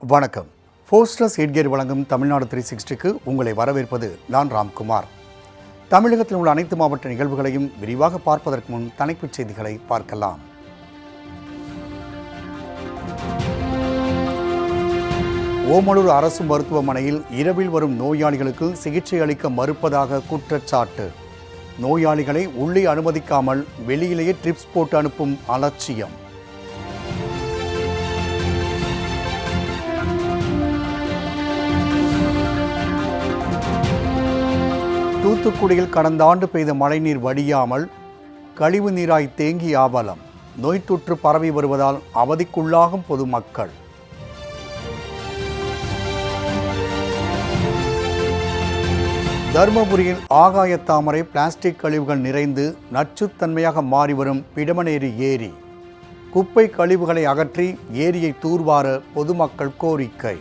வணக்கம். ஃபோர்ஸ்ட்ரஸ் எட்கேர் வழங்கும் தமிழ்நாடு 360க்கு உங்களை வரவேற்பது நான் ராம்குமார். தமிழகத்தில் உள்ள அனைத்து மாவட்ட நிகழ்வுகளையும் விரிவாக பார்ப்பதற்கு முன் தலைப்புச் செய்திகளை பார்க்கலாம். ஓமலூர் அரசு மருத்துவமனையில் இரவில் வரும் நோயாளிகளுக்கு சிகிச்சை அளிக்க மறுப்பதாக குற்றச்சாட்டு. நோயாளிகளை உள்ளே அனுமதிக்காமல் வெளியிலேயே ட்ரிப்ஸ் போட்டு அனுப்பும் அலட்சியம். தூத்துக்குடியில் கடந்த ஆண்டு பெய்த மழைநீர் வடியாமல் கழிவு நீராய் தேங்கி ஆவலம். நோய் தொற்று பரவி வருவதால் அவதிக்குள்ளாகும் பொதுமக்கள். தருமபுரியில் ஆகாய தாமரை பிளாஸ்டிக் கழிவுகள் நிறைந்து நச்சுத்தன்மையாக மாறிவரும் பிடமனேரி ஏரி. குப்பை கழிவுகளை அகற்றி ஏரியை தூர்வார பொதுமக்கள் கோரிக்கை.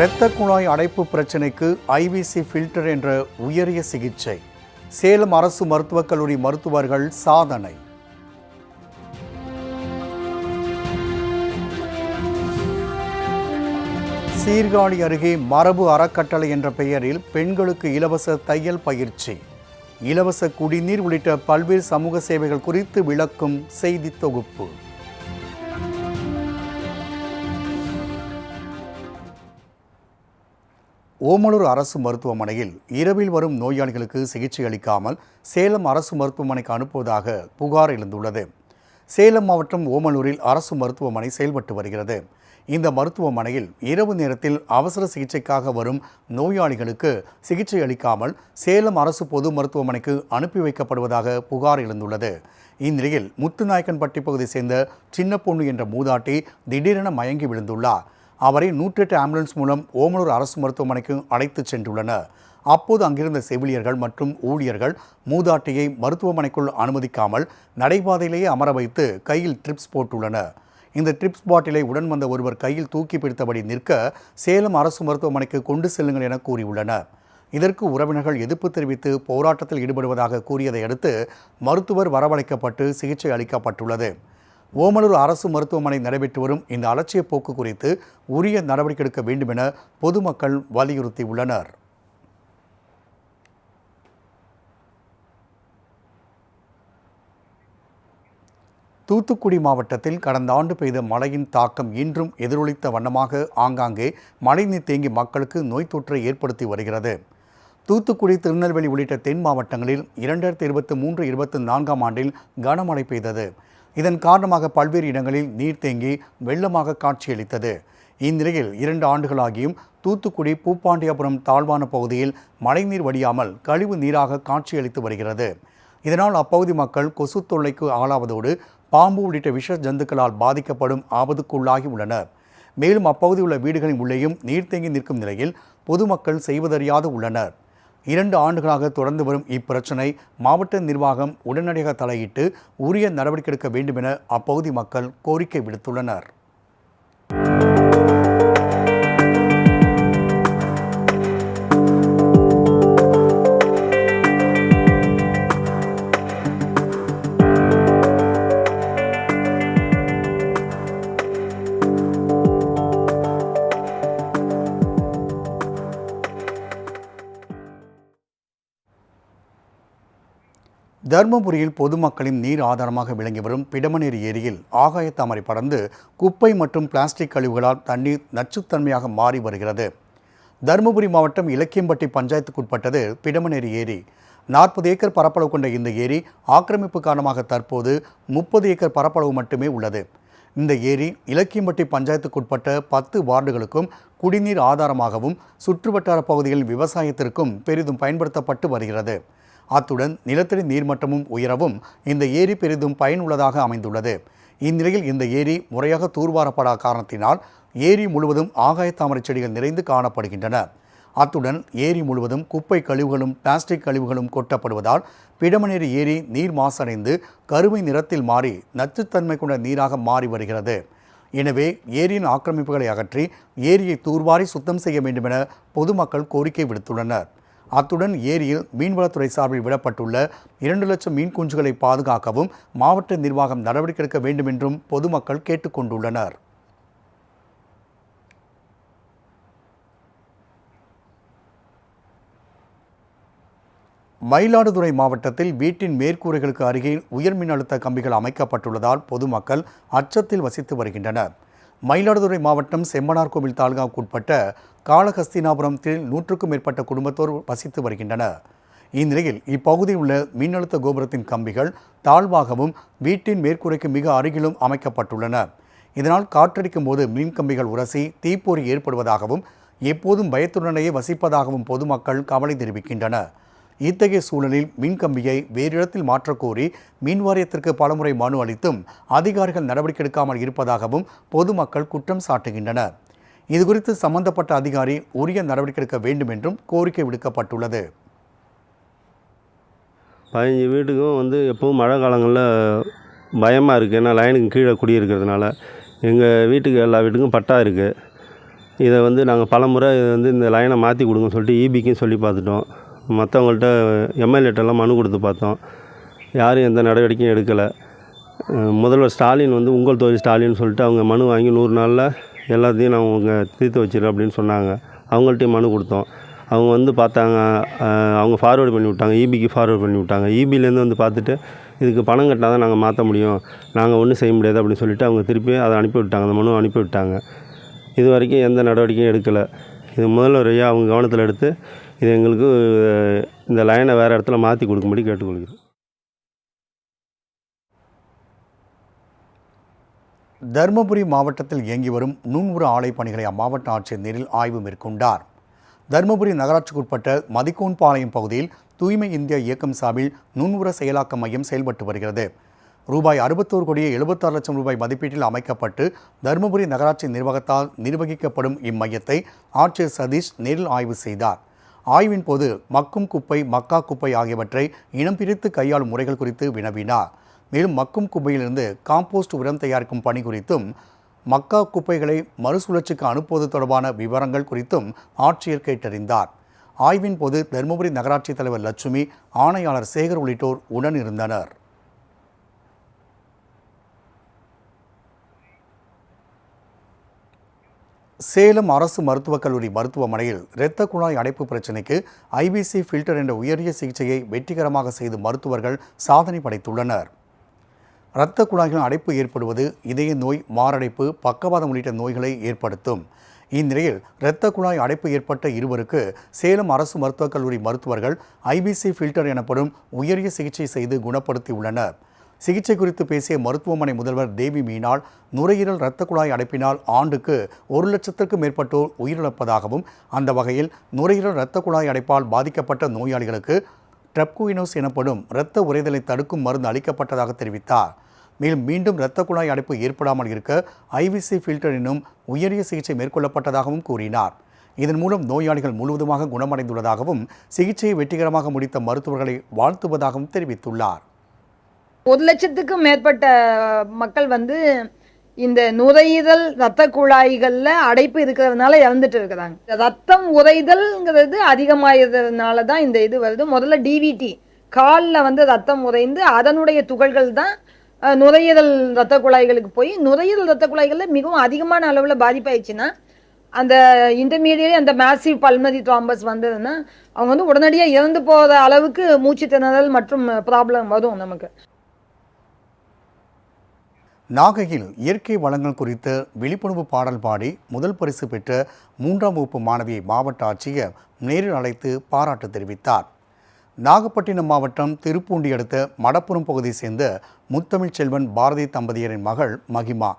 இரத்த குழாய் அடைப்பு பிரச்சினைக்கு ஐவிசி ஃபில்டர் என்ற உயரிய சிகிச்சை. சேலம் அரசு மருத்துவக் கல்லூரி மருத்துவர்கள் சாதனை. சீர்காழி அருகே மரபு அறக்கட்டளை என்ற பெயரில் பெண்களுக்கு இலவச தையல் பயிற்சி, இலவச குடிநீர் உள்ளிட்ட பல்வேறு சமூக சேவைகள் குறித்து விளக்கும் செய்தி தொகுப்பு. ஓமலூர் அரசு மருத்துவமனையில் இரவில் வரும் நோயாளிகளுக்கு சிகிச்சை அளிக்காமல் சேலம் அரசு மருத்துவமனைக்கு அனுப்புவதாக புகார் எழுந்துள்ளது. சேலம் மாவட்டம் ஓமலூரில் அரசு மருத்துவமனை செயல்பட்டு வருகிறது. இந்த மருத்துவமனையில் இரவு நேரத்தில் அவசர சிகிச்சைக்காக வரும் நோயாளிகளுக்கு சிகிச்சை அளிக்காமல் சேலம் அரசு பொது மருத்துவமனைக்கு அனுப்பி வைக்கப்படுவதாக புகார் எழுந்துள்ளது. இந்நிலையில் முத்துநாயக்கன்பட்டி பகுதியை சேர்ந்த சின்ன பொண்ணு என்ற மூதாட்டி திடீரென மயங்கி விழுந்துள்ளார். அவரை 108 ஆம்புலன்ஸ் மூலம் ஓமலூர் அரசு மருத்துவமனைக்கு அழைத்துச் சென்றுள்ளனர். அப்போது அங்கிருந்த செவிலியர்கள் மற்றும் ஊழியர்கள் மூதாட்டியை மருத்துவமனைக்குள் அனுமதிக்காமல் நடைபாதையிலேயே அமர வைத்து கையில் ட்ரிப்ஸ் போட்டுள்ளனர். இந்த ட்ரிப்ஸ் பாட்டிலை உடன் வந்த ஒருவர் கையில் தூக்கி பிடித்தபடி நிற்க சேலம் அரசு மருத்துவமனைக்கு கொண்டு செல்லுங்கள் என கூறியுள்ளனர். இதற்கு உறவினர்கள் எதிர்ப்பு தெரிவித்து போராட்டத்தில் ஈடுபடுவதாக கூறியதை அடுத்து மருத்துவர் வரவழைக்கப்பட்டு சிகிச்சை அளிக்கப்பட்டுள்ளது. ஓமலூர் அரசு மருத்துவமனை நடைபெற்று வரும் இந்த அலட்சிய போக்கு குறித்து உரிய நடவடிக்கை எடுக்க வேண்டும் என பொதுமக்கள் வலியுறுத்தியுள்ளனர். தூத்துக்குடி மாவட்டத்தில் கடந்த ஆண்டு பெய்த மழையின் தாக்கம் இன்றும் எதிரொலித்த வண்ணமாக ஆங்காங்கே மழைநீர் தேங்கி மக்களுக்கு நோய் தொற்றை ஏற்படுத்தி வருகிறது. தூத்துக்குடி, திருநெல்வேலி உள்ளிட்ட தென் மாவட்டங்களில் 2023-24 ஆண்டில் கனமழை பெய்தது. இதன் காரணமாக பல்வேறு இடங்களில் நீர் தேங்கி வெள்ளமாக காட்சியளித்தது. இந்நிலையில் 2 ஆண்டுகளாகியும் தூத்துக்குடி பூப்பாண்டியாபுரம் தாழ்வான பகுதியில் மழைநீர் வடியாமல் கழிவு நீராக காட்சியளித்து வருகிறது. இதனால் அப்பகுதி மக்கள் கொசு தொல்லைக்கு ஆளாவதோடு பாம்பு உள்ளிட்ட விஷ ஜந்துக்களால் பாதிக்கப்படும் ஆபத்துக்குள்ளாகி உள்ளனர். மேலும் அப்பகுதியில் உள்ள வீடுகளின் உள்ளேயும் நீர் தேங்கி நிற்கும் நிலையில் பொதுமக்கள் செய்வதறியாது உள்ளனர். 2 ஆண்டுகளாக தொடர்ந்து வரும் இப்பிரச்சினை மாவட்ட நிர்வாகம் உடனடியாக தலையிட்டு உரிய நடவடிக்கை எடுக்க வேண்டும் என அப்பகுதி மக்கள் கோரிக்கை விடுத்துள்ளனர். தருமபுரியில் பொதுமக்களின் நீர் ஆதாரமாக விளங்கி வரும் பிடமனேரி ஏரியில் ஆகாய தாமரை படர்ந்து குப்பை மற்றும் பிளாஸ்டிக் கழிவுகளால் தண்ணீர் நச்சுத்தன்மையாக மாறி வருகிறது. தருமபுரி மாவட்டம் இலக்கியம்பட்டி பஞ்சாயத்துக்குட்பட்டது பிடமனேரி ஏரி. 40 ஏக்கர் பரப்பளவு கொண்ட இந்த ஏரி ஆக்கிரமிப்பு காரணமாக தற்போது 30 ஏக்கர் பரப்பளவு மட்டுமே உள்ளது. இந்த ஏரி இலக்கியம்பட்டி பஞ்சாயத்துக்குட்பட்ட 10 வார்டுகளுக்கும் குடிநீர் ஆதாரமாகவும் சுற்றுவட்டார பகுதிகளில் விவசாயத்திற்கும் பெரிதும் பயன்படுத்தப்பட்டு வருகிறது. அத்துடன் நிலத்தடி நீர்மட்டமும் உயரவும் இந்த ஏரி பெரிதும் பயனுள்ளதாக அமைந்துள்ளது. இந்நிலையில் இந்த ஏரி முறையாக தூர்வாரப்படாத காரணத்தினால் ஏரி முழுவதும் ஆகாய தாமரை செடிகள் நிறைந்து காணப்படுகின்றன. அத்துடன் ஏரி முழுவதும் குப்பை கழிவுகளும் பிளாஸ்டிக் கழிவுகளும் கொட்டப்படுவதால் பிடமனேரி ஏரி நீர் மாசடைந்து கருமை நிறத்தில் மாறி நச்சுத்தன்மை கொண்ட நீராக மாறி வருகிறது. எனவே ஏரியின் ஆக்கிரமிப்புகளை அகற்றி ஏரியை தூர்வாரி சுத்தம் செய்ய வேண்டும் என பொதுமக்கள் கோரிக்கை விடுத்துள்ளனர். அத்துடன் ஏரியில் மீன்வளத்துறை சார்பில் விடப்பட்டுள்ள 2 லட்சம் மீன் குஞ்சுகளை பாதுகாக்கவும் மாவட்ட நிர்வாகம் நடவடிக்கை எடுக்க வேண்டும் என்றும் பொதுமக்கள் கேட்டுக்கொண்டுள்ளனர். மயிலாடுதுறை மாவட்டத்தில் வீட்டின் மேற்கூரைகளுக்கு அருகில் உயர் மின்னழுத்த கம்பிகள் அமைக்கப்பட்டுள்ளதால் பொதுமக்கள் அச்சத்தில் வசித்து வருகின்றனர். மயிலாடுதுறை மாவட்டம் செம்மனார்கோவில் தாலுகாவுக்குட்பட்ட காளஹஸ்தினாபுரத்தில் 100க்கும் மேற்பட்ட குடும்பத்தோர் வசித்து வருகின்றனர். இந்நிலையில் இப்பகுதியில் உள்ள மின்னழுத்த கோபுரத்தின் கம்பிகள் தாழ்வாகவும் வீட்டின் மேற்கூரைக்கு மிக அருகிலும் அமைக்கப்பட்டுள்ளன. இதனால் காற்றடிக்கும் போது மின் கம்பிகள் உரசி தீப்பொறி ஏற்படுவதாகவும் எப்போதும் பயத்துடனேயே வசிப்பதாகவும் பொதுமக்கள் கவலை தெரிவிக்கின்றனர். இத்தகைய சூழலில் மின்கம்பியை வேறு இடத்தில் மாற்றக்கோரி மின் வாரியத்திற்கு பலமுறை மனு அளித்தும் அதிகாரிகள் நடவடிக்கை எடுக்காமல் இருப்பதாகவும் பொதுமக்கள் குற்றம் சாட்டுகின்றனர். இதுகுறித்து சம்பந்தப்பட்ட அதிகாரி உரிய நடவடிக்கை எடுக்க வேண்டும் என்றும் கோரிக்கை விடுக்கப்பட்டுள்ளது. 15 வீட்டுக்கும் எப்பவும் மழை காலங்களில் பயமாக இருக்குது. ஏன்னா லைனுக்கு கீழே குடியிருக்கிறதுனால எங்கள் வீட்டுக்கு எல்லா வீட்டுக்கும் பட்டா இருக்குது. இதை நாங்கள் பலமுறை இந்த லைனை மாற்றி கொடுங்க சொல்லிட்டு ஈபிக்கும் சொல்லி பார்த்துட்டோம். மற்றவங்கள்ட்ட எம்எல்ஏட்டெல்லாம் மனு கொடுத்து பார்த்தோம். யாரும் எந்த நடவடிக்கையும் எடுக்கலை. முதல்வர் ஸ்டாலின் உங்கள் தொகுதி ஸ்டாலின் சொல்லிட்டு அவங்க மனு வாங்கி 100 நாளில் எல்லாத்தையும் நான் உங்கள் தீர்த்து வச்சிடறேன் அப்படின்னு சொன்னாங்க. அவங்கள்ட்டையும் மனு கொடுத்தோம். அவங்க பார்த்தாங்க. அவங்க ஃபார்வேர்டு பண்ணி விட்டாங்க, ஈபிக்கு ஃபார்வேர்டு பண்ணி விட்டாங்க. ஈபிலேருந்து பார்த்துட்டு இதுக்கு பணம் கட்டினா தான் நாங்கள் மாற்ற முடியும், நாங்கள் ஒன்றும் செய்ய முடியாது அப்படின்னு சொல்லிட்டு அவங்க திருப்பி அதை அனுப்பிவிட்டாங்க. அந்த மனு அனுப்பிவிட்டாங்க. இது வரைக்கும் எந்த நடவடிக்கையும் எடுக்கலை. இது முதல்வர் ஐயா அவங்க கவனத்தில் எடுத்து இது எங்களுக்கு இந்த லைனை வேறு இடத்துல மாற்றி கொடுக்கும்படி கேட்டுக்கொள்கிறோம். தருமபுரி மாவட்டத்தில் இயங்கி வரும் நுண்உர ஆலை பணிகளை அம்மாவட்ட ஆட்சியர் நேரில் ஆய்வு மேற்கொண்டார். தருமபுரி நகராட்சிக்குட்பட்ட மதிக்கோன்பாளையம் பகுதியில் தூய்மை இந்தியா இயக்கம் சார்பில் நுண்உர செயலாக்க மையம் செயல்பட்டு வருகிறது. ரூபாய் 61,76 லட்சம் ரூபாய் மதிப்பீட்டில் அமைக்கப்பட்டு தருமபுரி நகராட்சி நிர்வாகத்தால் நிர்வகிக்கப்படும் இம்மையத்தை ஆட்சியர் சதீஷ் நேரில் ஆய்வு செய்தார். ஆய்வின் போது மக்கும் குப்பை, மக்கா குப்பை ஆகியவற்றை இனம் பிரித்து கையாளும் முறைகள் குறித்து வினவினார். மேலும் மக்கும் குப்பையிலிருந்து காம்போஸ்ட் உரம் தயாரிக்கும் பணி குறித்தும் மக்கா குப்பைகளை மறுசுழற்சிக்கு அனுப்புவது தொடர்பான விவரங்கள் குறித்தும் ஆட்சியர் கேட்டறிந்தார். ஆய்வின் போது தருமபுரி நகராட்சி தலைவர் லட்சுமி, ஆணையாளர் சேகர் உள்ளிட்டோர் உடன் இருந்தனர். சேலம் அரசு மருத்துவக் கல்லூரி மருத்துவமனையில் இரத்த குழாய் அடைப்பு பிரச்சினைக்கு ஐபிசி ஃபில்டர் என்ற உயரிய சிகிச்சையை வெற்றிகரமாக செய்து மருத்துவர்கள் சாதனை படைத்துள்ளனர். இரத்த குழாய்கள் அடைப்பு ஏற்படுவது இதய நோய், மாரடைப்பு, பக்கவாதம் உள்ளிட்ட நோய்களை ஏற்படுத்தும். இந்நிலையில் இரத்த குழாய் அடைப்பு ஏற்பட்ட இருவருக்கு சேலம் அரசு மருத்துவக் கல்லூரி மருத்துவர்கள் ஐபிசி ஃபில்டர் எனப்படும் உயரிய சிகிச்சை செய்து குணப்படுத்தியுள்ளனர். சிகிச்சை குறித்து பேசிய மருத்துவமனை முதல்வர் தேவி மீனால், நுரையீரல் இரத்த குழாய் அடைப்பினால் ஆண்டுக்கு 1 லட்சத்திற்கும் மேற்பட்டோர் உயிரிழப்பதாகவும், அந்த வகையில் நுரையீரல் இரத்த குழாய் அடைப்பால் பாதிக்கப்பட்ட நோயாளிகளுக்கு ட்ரெப்குயினோஸ் எனப்படும் இரத்த உறைதலை தடுக்கும் மருந்து அளிக்கப்பட்டதாக தெரிவித்தார். மேலும் மீண்டும் இரத்த குழாய் அடைப்பு ஏற்படாமல் இருக்க ஐவிசி ஃபில்டர் என்னும் உயரிய சிகிச்சை மேற்கொள்ளப்பட்டதாகவும் கூறினார். இதன் மூலம் நோயாளிகள் முழுவதுமாக குணமடைந்துள்ளதாகவும் சிகிச்சையை வெற்றிகரமாக முடித்த மருத்துவர்களை வாழ்த்துவதாகவும் தெரிவித்துள்ளார். 1 லட்சத்துக்கும் மேற்பட்ட மக்கள் இந்த நுரையீரல் இரத்த குழாய்கள்ல அடைப்பு இருக்கிறதுனால இறந்துட்டு இருக்கிறாங்க. ரத்தம் உறைதல்ங்கிறது அதிகமாகிறதுனால தான் இந்த இது வருது. முதல்ல டிவிடி காலில் ரத்தம் உறைந்து அதனுடைய துகள்கள் தான் நுரையீரல் இரத்த குழாய்களுக்கு போய் நுரையீரல் இரத்த குழாய்களில் மிகவும் அதிகமான அளவில் பாதிப்பாயிடுச்சுன்னா அந்த இன்டர்மீடியட் அந்த மேசிவ் பல்மனரி த்ராம்பஸ் வந்ததுன்னா அவங்க உடனடியாக இறந்து போகிற அளவுக்கு மூச்சு திணறல் மற்றும் ப்ராப்ளம் வரும் நமக்கு. நாகையில் இயற்கை வளங்கள் குறித்த விழிப்புணர்வு பாடல் பாடி முதல் பரிசு பெற்ற 3ஆம் வகுப்பு மாணவியை மாவட்ட ஆட்சியர் நேரில் அழைத்து பாராட்டு தெரிவித்தார். நாகப்பட்டினம் மாவட்டம் திருப்பூண்டி அடுத்த மடப்புறம் பகுதியை சேர்ந்த முத்தமிழ் செல்வன் பாரதி தம்பதியரின் மகள் மகிமா.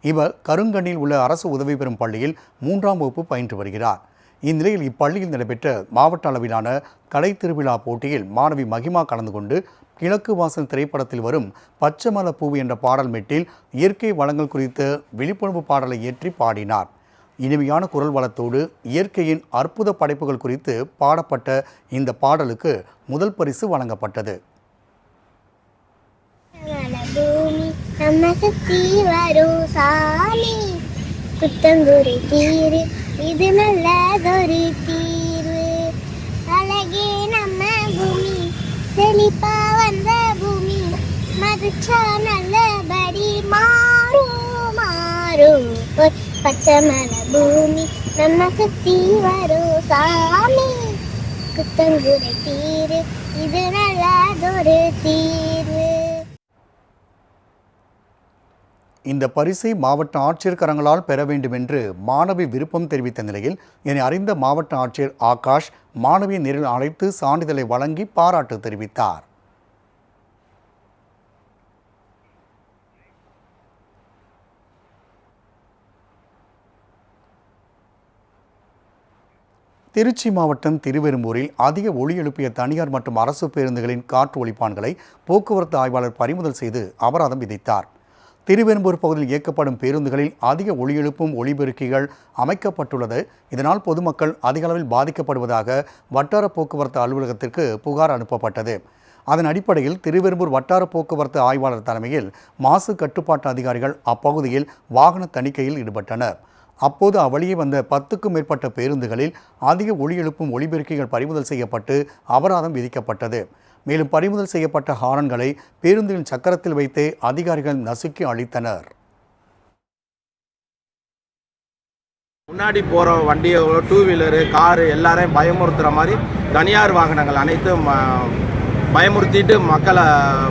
இவர் கருங்கண்ணில் உள்ள அரசு உதவி பெறும் பள்ளியில் 3ஆம் வகுப்பு பயின்று வருகிறார். இந்நிலையில் இப்பள்ளியில் நடைபெற்ற மாவட்ட அளவிலான கலை திருவிழா போட்டியில் மாணவி மகிமா கலந்து கொண்டு கிழக்கு வாசல் திரைப்படத்தில் வரும் பச்சைமல பூவு என்ற பாடல் மெட்டில் இயற்கை வளங்கள் குறித்த விழிப்புணர்வு பாடலை ஏற்றி பாடினார். இனிமையான குரல் வளத்தோடு இயற்கையின் அற்புத படைப்புகள் குறித்து பாடப்பட்ட இந்த பாடலுக்கு முதல் பரிசு வழங்கப்பட்டது. இது நல்லதொரு தீர்வு, அழகே செழிப்பா வந்த பூமி மதிச்சா நல்லபடி மாறும் மாறும் ஒரு பச்சை மலை பூமி நம்ம சுத்தி வரும் சாமி குத்தங்குறை தீரு இது நல்லதொரு தீர்வு. இந்த பரிசை மாவட்ட ஆட்சியர் கரங்களால் பெற வேண்டும் என்று மாணவி விருப்பம் தெரிவித்த நிலையில் என்னை அறிந்த மாவட்ட ஆட்சியர் ஆகாஷ் மாணவியை நேரில் அழைத்து சான்றிதழை வழங்கி பாராட்டு தெரிவித்தார். திருச்சி மாவட்டம் திருவெரும்பூரில் அதிக ஒலி எழுப்பிய தனியார் மற்றும் அரசு பேருந்துகளின் காற்று ஒலிப்பான்களை போக்குவரத்து ஆய்வாளர் பறிமுதல் செய்து அபராதம் விதித்தார். திருவெரும்பூர் பகுதியில் இயக்கப்படும் பேருந்துகளில் அதிக ஒலி எழுப்பும் ஒலிபெருக்கிகள் அமைக்கப்பட்டுள்ளது. இதனால் பொதுமக்கள் அதிக அளவில் பாதிக்கப்படுவதாக வட்டார போக்குவரத்து அலுவலகத்திற்கு புகார் அனுப்பப்பட்டது. அதன் அடிப்படையில் திருவெரும்பூர் வட்டார போக்குவரத்து ஆய்வாளர் தலைமையில் மாசு கட்டுப்பாட்டு அதிகாரிகள் அப்பகுதியில் வாகன தணிக்கையில் ஈடுபட்டனர். அப்போது அவ்வழியே வந்த 10க்கும் மேற்பட்ட பேருந்துகளில் அதிக ஒலி எழுப்பும் ஒலிபெருக்கிகள் பறிமுதல் செய்யப்பட்டு அபராதம் விதிக்கப்பட்டது. மேலும் பறிமுதல் செய்யப்பட்ட ஹாரன்களை பேருந்தின் சக்கரத்தில் வைத்தே அதிகாரிகள் நசுக்கி அளித்தனர். முன்னாடி போகிற வண்டியோ டூ வீலரு காரு எல்லாரையும் பயமுறுத்துகிற மாதிரி தனியார் வாகனங்கள் அனைத்தும் பயமுறுத்திட்டு மக்களை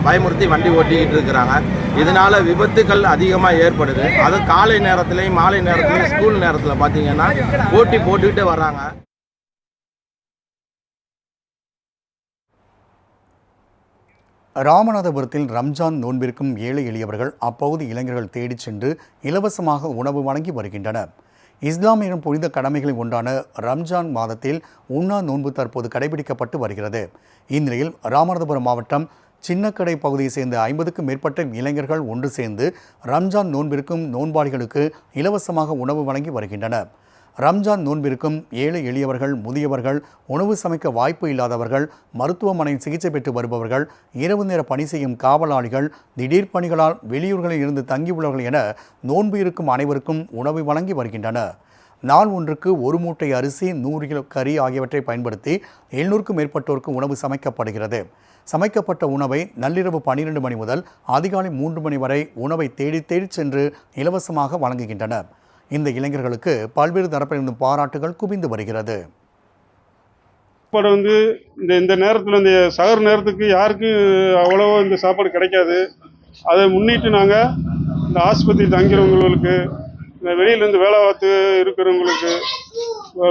பயமுறுத்தி வண்டி ஓட்டிக்கிட்டு இருக்கிறாங்க. இதனால விபத்துக்கள் அதிகமாக ஏற்படுது. அது காலை நேரத்துலையும் மாலை நேரத்துலையும் ஸ்கூல் நேரத்தில் பார்த்தீங்கன்னா போட்டுக்கிட்டு வர்றாங்க. ராமநாதபுரத்தில் ரம்ஜான் நோன்பிற்கும் ஏழை எளியவர்கள் அப்பகுதி இளைஞர்கள் தேடிச் சென்று இலவசமாக உணவு வழங்கி வருகின்றனர். இஸ்லாமியரின் புனித கடமைகளில் ஒன்றான ரம்ஜான் மாதத்தில் உண்ணா நோன்பு தற்போது கடைபிடிக்கப்பட்டு வருகிறது. இந்நிலையில் ராமநாதபுரம் மாவட்டம் சின்னக்கடை பகுதியை சேர்ந்த 50க்கும் மேற்பட்ட இளைஞர்கள் ஒன்று சேர்ந்து ரம்ஜான் நோன்பிற்கும் நோன்பாளிகளுக்கு இலவசமாக உணவு வழங்கி வருகின்றனர். ரம்ஜான் நோன்பிற்கும் ஏழை எளியவர்கள், முதியவர்கள், உணவு சமைக்க வாய்ப்பு இல்லாதவர்கள், மருத்துவமனையில் சிகிச்சை பெற்று வருபவர்கள், இரவு நேர பணி செய்யும் காவலாளிகள், திடீர் பணிகளால் வெளியூர்களில் இருந்து தங்கியுள்ளவர்கள் என நோன்பு இருக்கும் அனைவருக்கும் உணவை வழங்கி வருகின்றனர். நாள் ஒன்றுக்கு 1 மூட்டை அரிசி, 100 கிலோ கறி ஆகியவற்றை பயன்படுத்தி 700க்கும் மேற்பட்டோருக்கு உணவு சமைக்கப்படுகிறது. சமைக்கப்பட்ட உணவை நள்ளிரவு 12 மணி முதல் அதிகாலை 3 மணி வரை உணவை தேடி சென்று இலவசமாக வழங்குகின்றனர். இந்த இளைஞர்களுக்கு பல்வேறு தரப்பிலிருந்தும் பாராட்டுகள் குவிந்து வருகிறது. சாப்பாடு இந்த நேரத்தில் இந்த சகர் நேரத்துக்கு யாருக்கும் அவ்வளோ இந்த சாப்பாடு கிடைக்காது. அதை முன்னிட்டு நாங்கள் இந்த ஆஸ்பத்திரி தங்கிறவங்களுக்கு, இந்த வெளியிலேருந்து வேலை பார்த்து இருக்கிறவங்களுக்கு,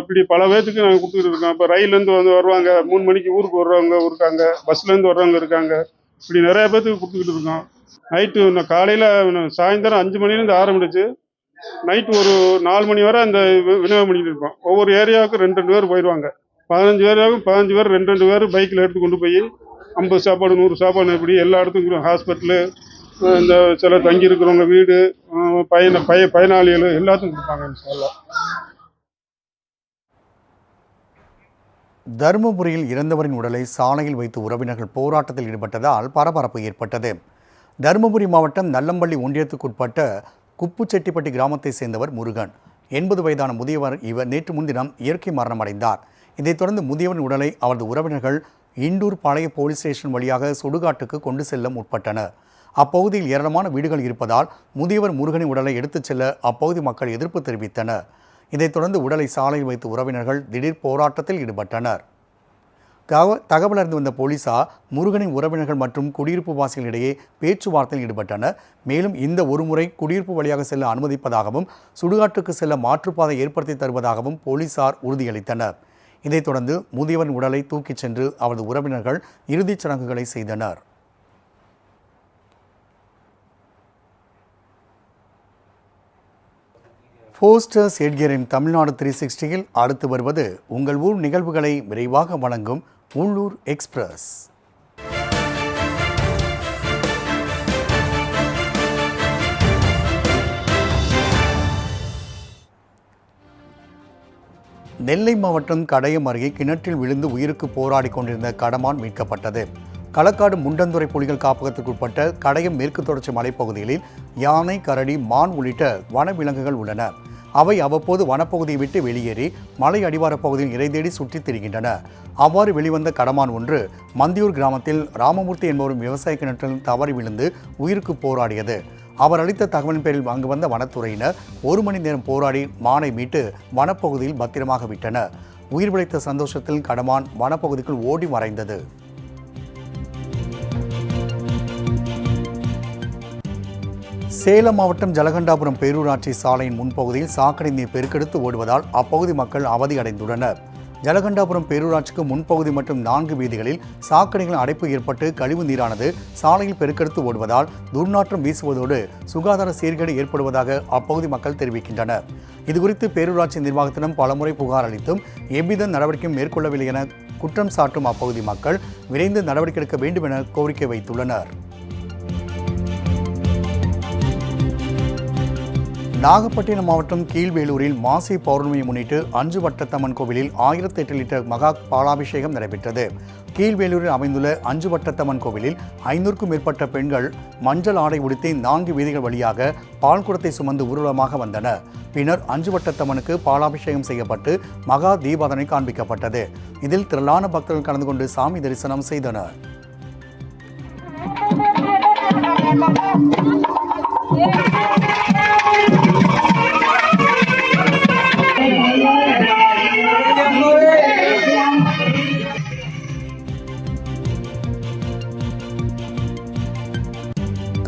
அப்படி பல பேர்த்துக்கு நாங்கள் கொடுத்துக்கிட்டு இருக்கோம். இப்போ ரயிலேருந்து வருவாங்க, 3 மணிக்கு ஊருக்கு வர்றவங்க இருக்காங்க, பஸ்லேருந்து வர்றவங்க இருக்காங்க. இப்படி நிறைய பேர்த்துக்கு கொடுத்துக்கிட்டு இருக்கோம். நைட்டு காலையில் சாயந்தரம் 5 மணிலேருந்து ஆரம்பிச்சு நைட்டு ஒரு 4 மணி வரை அந்த விநியோகம் பண்ணிட்டு இருக்கோம். ஒவ்வொரு ஏரியாவுக்கும் 2 பேர் போயிடுவாங்க. 15 ஏரியாவுக்கும் 15 பேர் 2 பேர் பைக்கில் எடுத்து கொண்டு போய் 50 சாப்பாடு 100 சாப்பாடு இப்படி எல்லா இடத்துக்கும் ஹாஸ்பிட்டலு, இந்த சில தங்கி இருக்கிறவங்க வீடு, பயனாளிகள் எல்லாத்துக்கும் கொடுப்பாங்க. இன்ஷால்லா. தருமபுரியில் இறந்தவரின் உடலை சாலையில் வைத்து உறவினர்கள் போராட்டத்தில் ஈடுபட்டதால் பரபரப்பு ஏற்பட்டது. தருமபுரி மாவட்டம் நல்லம்பள்ளி ஒன்றியத்துக்குட்பட்ட குப்புச்செட்டிப்பட்டி கிராமத்தை சேர்ந்தவர் முருகன். 80 வயதான முதியவர் இவர் நேற்று முன்தினம் இயற்கை மரணம் அடைந்தார். இதைத் தொடர்ந்து முதியவரின் உடலை அவரது உறவினர்கள் இண்டூர் பழைய போலீஸ் ஸ்டேஷன் வழியாக சுடுகாட்டுக்கு கொண்டு செல்ல முற்பட்டனர். அப்பகுதியில் ஏராளமான வீடுகள் இருப்பதால் முதியவர் முருகனின் உடலை எடுத்துச் செல்ல அப்பகுதி மக்கள் எதிர்ப்பு தெரிவித்தனர். இதைத் தொடர்ந்து உடலை சாலையில் வைத்து உறவினர்கள் திடீர் போராட்டத்தில் ஈடுபட்டனர். தகவல் அறிந்து வந்த போலீசார் முருகனின் உறவினர்கள் மற்றும் குடியிருப்பு வாசிகளிடையே பேச்சுவார்த்தையில் ஈடுபட்டனர். மேலும் இந்த ஒருமுறை குடியிருப்பு வழியாக செல்ல அனுமதிப்பதாகவும் சுடுகாட்டுக்கு செல்ல மாற்றுப்பாதை ஏற்படுத்தி தருவதாகவும் போலீசார் உறுதியளித்தனர். இதைத் தொடர்ந்து முதியவரின் உடலை தூக்கிச் சென்று அவரது உறவினர்கள் இறுதிச் சடங்குகளை செய்தனர். போஸ்டர்ஸ் எட்கரின் தமிழ்நாடு 360யில் அடுத்து வருவது உங்கள் ஊர் நிகழ்வுகளை விரைவாக வழங்கும் உள்ளூர் எக்ஸ்பிரஸ். நெல்லை மாவட்டம் கடையம் அருகே கிணற்றில் விழுந்து உயிருக்கு போராடி கொண்டிருந்த கடமான் மீட்கப்பட்டது. களக்காடு முண்டந்துறை புலிகள் காப்பகத்திற்குட்பட்ட கடையம் மேற்கு தொடர்ச்சி மலைப்பகுதிகளில் யானை, கரடி, மான் உள்ளிட்ட வனவிலங்குகள் உள்ளன. அவை அவ்வப்போது வனப்பகுதியை விட்டு வெளியேறி மலை அடிவார பகுதியில் இறை தேடி சுற்றித் திரிகின்றன. அவ்வாறு வெளிவந்த கடமான் ஒன்று மந்தியூர் கிராமத்தில் ராமமூர்த்தி என்பவரும் விவசாய கிணற்றில் தவறி விழுந்து உயிருக்கு போராடியது. அவர் அளித்த தகவலின் பேரில் அங்கு வந்த வனத்துறையினர் 1 மணி நேரம் போராடி மானை மீட்டு வனப்பகுதியில் பத்திரமாக விட்டனர். உயிர் பிழைத்த சந்தோஷத்தில் கடமான் வனப்பகுதிக்குள் ஓடி மறைந்தது. சேலம் மாவட்டம் ஜலகண்டாபுரம் பேரூராட்சி சாலையின் முன்பகுதியில் சாக்கடை நீர் பெருக்கெடுத்து ஓடுவதால் அப்பகுதி மக்கள் அவதியடைந்துள்ளனர். ஜலகண்டாபுரம் பேரூராட்சிக்கு முன்பகுதி மற்றும் 4 வீதிகளில் சாக்கடைகளின் அடைப்பு ஏற்பட்டு கழிவு நீரானது சாலையில் பெருக்கெடுத்து ஓடுவதால் துர்நாற்றம் வீசுவதோடு சுகாதார சீர்கேடு ஏற்படுவதாக அப்பகுதி மக்கள் தெரிவிக்கின்றனர். இதுகுறித்து பேரூராட்சி நிர்வாகத்திடம் பலமுறை புகார் அளித்தும் எவ்வித நடவடிக்கையும் மேற்கொள்ளவில்லை என குற்றம் சாட்டும் அப்பகுதி மக்கள் விரைந்து நடவடிக்கை எடுக்க வேண்டும் என கோரிக்கை வைத்துள்ளனர். நாகப்பட்டினம் மாவட்டம் கீழ்வேலூரில் மாசி பௌர்ணமியை முன்னிட்டு அஞ்சுவட்டத்தம்மன் கோவிலில் 1008 லிட்டர் மகா பாலாபிஷேகம் நடைபெற்றது. கீழ்வேலூரில் அமைந்துள்ள அஞ்சுவட்டத்தம்மன் கோவிலில் 500க்கும் மேற்பட்ட பெண்கள் மஞ்சள் ஆடை உடுத்தி 4 வீதிகள் வழியாக பால் குடத்தை சுமந்து ஊர்வலமாக வந்தனர். பின்னர் அஞ்சுவட்டத்தம்மனுக்கு பாலாபிஷேகம் செய்யப்பட்டு மகா தீபாராதனை காண்பிக்கப்பட்டது. இதில் திரளான பக்தர்கள் கலந்து கொண்டு சாமி தரிசனம் செய்தனர்.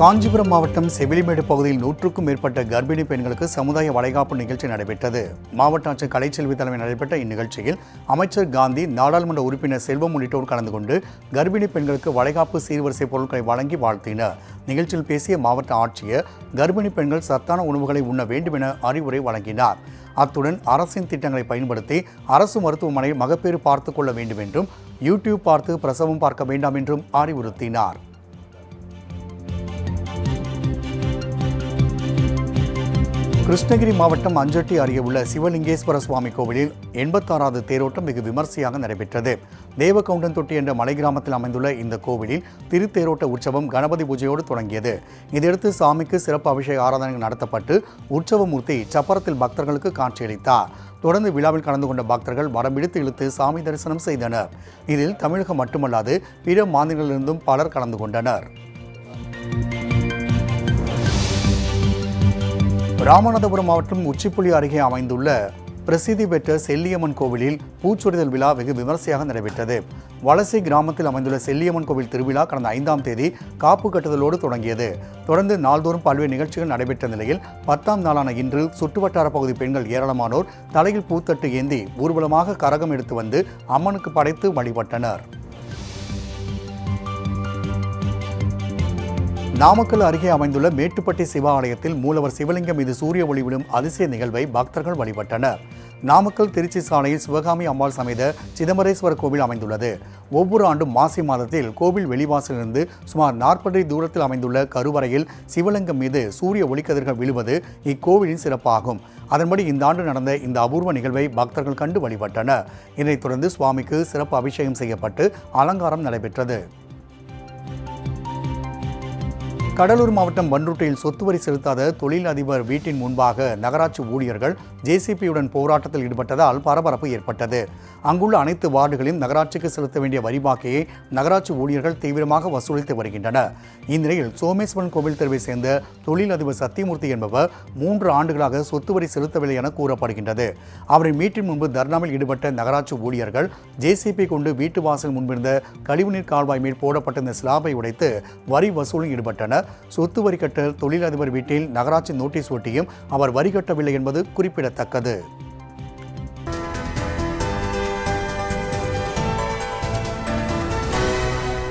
காஞ்சிபுரம் மாவட்டம் செவிலிமேடு பகுதியில் 100க்கும் மேற்பட்ட கர்ப்பிணி பெண்களுக்கு சமுதாய வளைகாப்பு நிகழ்ச்சி நடைபெற்றது. மாவட்ட ஆட்சியர் கலைச்செல்வி தலைமையில் நடைபெற்ற இந்நிகழ்ச்சியில் அமைச்சர் காந்தி, நாடாளுமன்ற உறுப்பினர் செல்வம் உள்ளிட்டோர் கலந்து கொண்டு கர்ப்பிணி பெண்களுக்கு வளைகாப்பு சீர்வரிசை பொருட்களை வழங்கி வாழ்த்தினர். நிகழ்ச்சியில் பேசிய மாவட்ட ஆட்சியர் கர்ப்பிணி பெண்கள் சத்தான உணவுகளை உண்ண வேண்டும் என அறிவுரை வழங்கினார். அத்துடன் அரசின் திட்டங்களை பயன்படுத்தி அரசு மருத்துவமனையில் மகப்பேறு பார்த்துக் கொள்ள வேண்டும் என்றும் யூடியூப் பார்த்து பிரசவம் பார்க்க வேண்டாம் என்றும் அறிவுறுத்தினார். கிருஷ்ணகிரி மாவட்டம் அஞ்சட்டி அருகே உள்ள சிவலிங்கேஸ்வர சுவாமி கோவிலில் 86வது தேரோட்டம் வெகு விமர்சையாக நடைபெற்றது. தேவகவுண்டன் என்ற மலை கிராமத்தில் அமைந்துள்ள இந்த கோவிலில் திருத்தேரோட்ட உற்சவம் கணபதி பூஜையோடு தொடங்கியது. இதையடுத்து சாமிக்கு சிறப்பு அபிஷேக ஆராதனைகள் நடத்தப்பட்டு உற்சவமூர்த்தி சப்பரத்தில் பக்தர்களுக்கு காட்சியளித்தார். தொடர்ந்து விழாவில் கலந்து கொண்ட பக்தர்கள் வடம்பிடித்து இழுத்து சாமி தரிசனம் செய்தனர். இதில் தமிழகம் மட்டுமல்லாது பிற மாநிலங்களிலிருந்தும் பலர் கலந்து கொண்டனர். ராமநாதபுரம் மாவட்டம் உச்சிப்புலி அருகே அமைந்துள்ள பிரசித்தி பெற்ற செல்லியம்மன் கோவிலில் பூச்சொரிதல் விழா வெகு விமர்சையாக நடைபெற்றது. வலசை கிராமத்தில் அமைந்துள்ள செல்லியம்மன் கோவில் திருவிழா கடந்த 5ஆம் தேதி காப்பு கட்டுதலோடு தொடங்கியது. தொடர்ந்து நாள்தோறும் பல்வேறு நிகழ்ச்சிகள் நடைபெற்ற நிலையில் 10ஆம் நாளான இன்று சுற்றுவட்டார பகுதி பெண்கள் ஏராளமானோர் தலையில் பூத்தட்டு ஏந்தி ஊர்வலமாக கரகம் எடுத்து வந்து அம்மனுக்கு படைத்து வழிபட்டனர். நாமக்கல் அருகே அமைந்துள்ள மேட்டுப்பட்டி சிவ ஆலயத்தில் மூலவர் சிவலிங்கம் மீது சூரிய ஒளி விடும் அதிசய நிகழ்வை பக்தர்கள் வழிபட்டனர். நாமக்கல் திருச்சி சாலையில் சிவகாமி அம்பாள் சமேத சிதம்பரேஸ்வரர் கோவில் அமைந்துள்ளது. ஒவ்வொரு ஆண்டும் மாசி மாதத்தில் கோவில் வெளிவாசலிலிருந்து சுமார் 40 அடி தூரத்தில் அமைந்துள்ள கருவறையில் சிவலிங்கம் மீது சூரிய ஒளிக்கதிர்கள் விழுவது இக்கோவிலின் சிறப்பாகும். அதன்படி இந்த ஆண்டு நடந்த இந்த அபூர்வ நிகழ்வை பக்தர்கள் கண்டு வழிபட்டனர். இதனைத் தொடர்ந்து சுவாமிக்கு சிறப்பு அபிஷேகம் செய்யப்பட்டு அலங்காரம் நடைபெற்றது. கடலூர் மாவட்டம் பண்ருட்டியில் சொத்து வரி செலுத்தாத தொழில் அதிபர் வீட்டின் முன்பாக நகராட்சி ஊழியர்கள் ஜேசிபியுடன் போராட்டத்தில் ஈடுபட்டதால் பரபரப்பு ஏற்பட்டது. அங்குள்ள அனைத்து வார்டுகளிலும் நகராட்சிக்கு செலுத்த வேண்டிய வரி பாக்கியை நகராட்சி ஊழியர்கள் தீவிரமாக வசூலித்து வருகின்றனர். இந்நிலையில் சோமேஸ்வரன் கோவில் தெருவை சேர்ந்த தொழில் அதிபர் சத்தியமூர்த்தி என்பவர் 3 ஆண்டுகளாக சொத்து வரி செலுத்தவில்லை என கூறப்படுகின்றது. அவரின் வீட்டின் முன்பு தர்ணாவில் ஈடுபட்ட நகராட்சி ஊழியர்கள் ஜேசிபி கொண்டு வீட்டு வாசல் முன்பிருந்த கழிவுநீர் கால்வாய் மேல் போடப்பட்டிருந்த ஸ்லாபை உடைத்து வரி வசூலில் ஈடுபட்டனர். சொத்து வரி கட்ட தொழிலதிபர் வீட்டில் நகராட்சி நோட்டீஸ் ஒட்டியும் அவர் வரி கட்டவில்லை என்பது குறிப்பிடத்தக்கது.